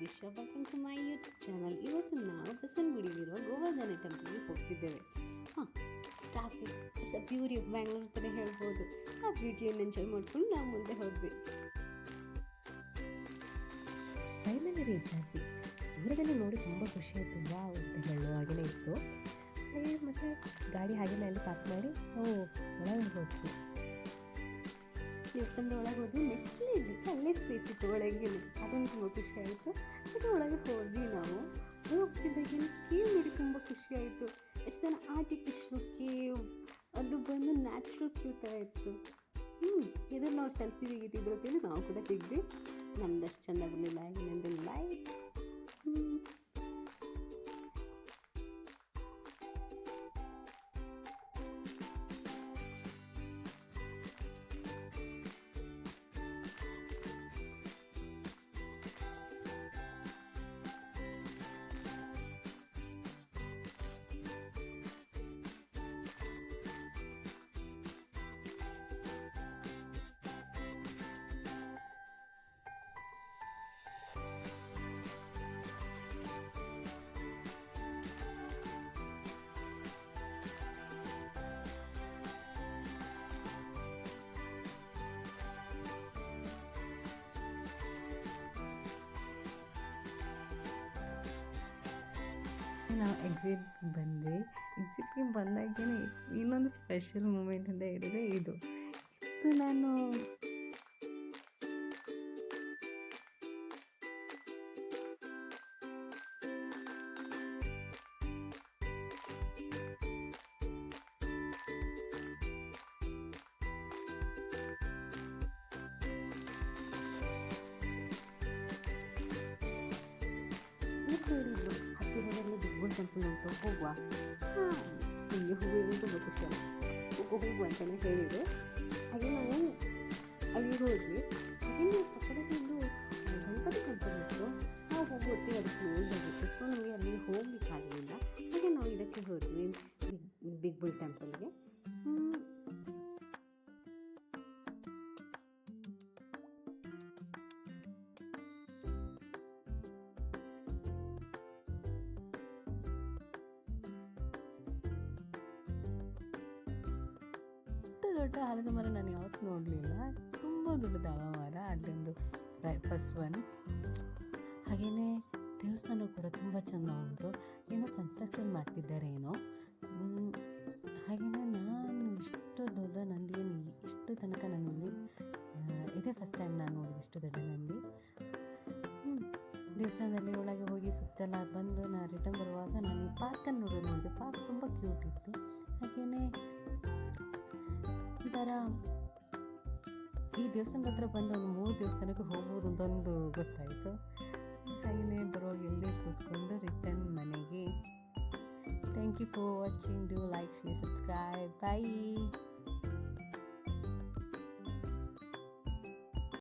Disha, welcome to my YouTube channel. ಇವತ್ತು ನಾವು ಬಸವನಗುಡಿಲಿರೋ ಗೋವರ್ಧನ ಟೆಂಪಲ್ಗೆ ಹೋಗ್ತಿದ್ದೇವೆ. Traffic it's a beauty of Bangalore ಅಂತಲೇ ಹೇಳ್ಬೋದು. ಆ ಬ್ಯೂಟಿಯನ್ನು ಎಂಜಾಯ್ ಮಾಡ್ಕೊಂಡು ನಾವು ಮುಂದೆ ಹೋದ್ವಿ. ಫೈನಲಿ ರೀಚ್ ಆದ್ವಿ. ದೂರದಲ್ಲಿ ನೋಡಿ ತುಂಬ ಖುಷಿ ಆಯಿತು. ವಾವ್ ಅಂತ ಹೇಳೋ ಹಾಗೆಯೇ ಇತ್ತು. ಹಾಗೆ ಮತ್ತು ಗಾಡಿ ಹಾಗೆಯೇ ಅಲ್ಲಿ ಪಾರ್ಕ್ ಮಾಡಿ ನಾವು ಒಳಗೆ ಹೋದ್ವಿ. ದೇವಸ್ಥಾನದ ಒಳಗೆ ಹೋದ್ವಿ. ಮೆಟ್ಲು ಇರಲಿಕ್ಕೆ ಅಲ್ಲೇ ಸ್ಪೇಸ್ ಇತ್ತು ಒಳಗೆ. ಅದೊಂದು ತುಂಬ ಖುಷಿ ಆಯಿತು. ಅದು ಒಳಗೆ ಹೋದ್ವಿ ನಾವು. ಹೋಗ್ತಿದ್ದಾಗೆ ಕೇವ್ ನೋಡಿ ತುಂಬ ಖುಷಿ ಆಯಿತು. It's an artificial cave. ಅದು ಬಂದು ನ್ಯಾಚುರಲ್ ಕೇವ್ ಥರ ಇತ್ತು. ಇದ್ರಲ್ಲಿ ನಾವು ಸೆಲ್ಫಿ ತೆಗಿತಿದ್ರು ಅಂತೇಳಿ ನಾವು ಕೂಡ ತೆಗ್ದು ನಮ್ದಷ್ಟು ಚೆಂದ ಬರಲಿಲ್ಲ. ಏನಂದ್ರೆ ಲೈಟ್ ನಾವು ಎಕ್ಸಿಟ್ಗೆ ಬಂದಾಗೇ ಇನ್ನೊಂದು ಸ್ಪೆಷಲ್ ಮೂಮೆಂಟ್ ಅಂತ ಹೇಳಿದೆ ಇದು ನಾನು ಹೇಳಿದ್ರು ಹತ್ತಿರದಲ್ಲಿ ಬಿಗ್ಬುಲ್ ಟೆಂಪಲ್ ಉಂಟು, ಹೋಗುವ. ನಿಮಗೆ ಹೂವು ತುಂಬ ಖುಷಿ ಹೋಗು ಅಂತಲೇ ಹೇಳಿದ್ರು. ಹಾಗೆ ನಾವು ಅಲ್ಲಿಗೆ ಹೋದ್ವಿ. ಹಾಗೆ ಪಕ್ಕದಲ್ಲಿ ಒಂದು ಗಣಪತಿ ಟೆಂಪಲ್ ಇತ್ತು. ನಾವು ಹೋಗೋಕ್ಕೆ ಅದು ಕ್ಲೋಸ್ ಆಗಿತ್ತು. ಸೊ ನಮಗೆ ಅಲ್ಲಿ ಹೋಗ್ಲಿಕ್ಕಾಗಲಿಲ್ಲ. ಹಾಗೆ ನಾವು ಇದಕ್ಕೆ ಹೋದ್ವಿ, ಬಿಗ್ಬುಲ್ ಟೆಂಪಲ್ಗೆ. ದೊಡ್ಡ ಆಲದ ಮರ ನಾನು ಯಾವತ್ತೂ ನೋಡಲಿಲ್ಲ. ತುಂಬ ದೊಡ್ಡದು ಆಲದ ಮರ. ಅಲ್ಲೊಂದು ಫಸ್ಟ್ ಒನ್. ಹಾಗೆಯೇ ದೇವಸ್ಥಾನ ಕೂಡ ತುಂಬ ಚೆಂದ ಉಂಟು. ಏನೋ ಕನ್ಸ್ಟ್ರಕ್ಷನ್ ಮಾಡ್ತಿದ್ದಾರೆ ಏನೋ. ಹಾಗೆಯೇ ನಾನು ಇಷ್ಟು ದೊಡ್ಡ ನಂದಿಯನ್ನು ಇಷ್ಟು ತನಕ ನಾನಿಲ್ಲಿ ಇದೇ ಫಸ್ಟ್ ಟೈಮ್ ನಾನು ನೋಡಿದೆ, ಇಷ್ಟು ದೊಡ್ಡ ನಂದಿ. ದೇವಸ್ಥಾನದಲ್ಲಿ ಒಳಗೆ ಹೋಗಿ ಸುತ್ತೆಲ್ಲ ಬಂದು ನಾನು ರಿಟರ್ನ್ ಬರುವಾಗ ನಾನು ಈ ಪಾರ್ಕನ್ನು ನೋಡಿದೆ. ಪಾರ್ಕ್ ತುಂಬ ಕ್ಯೂಟ್ ಇತ್ತು. ಹಾಗೆಯೇ ಒಂಥರ ಈ ದೇವಸ್ಥಾನದ ಹತ್ರ ಬಂದು ಒಂದು 3 ದೇವಸ್ಥಾನಕ್ಕೆ ಹೋಗ್ಬೋದು ಅಂತ ಒಂದು ಗೊತ್ತಾಯಿತು. ಹಾಗೆಯೇ ಬರುವಾಗ ಎಲ್ಲೇ ಕೂತ್ಕೊಂಡು ರಿಟರ್ನ್ ಮನೆಗೆ. Thank you for watching. Do like, share, subscribe. Bye.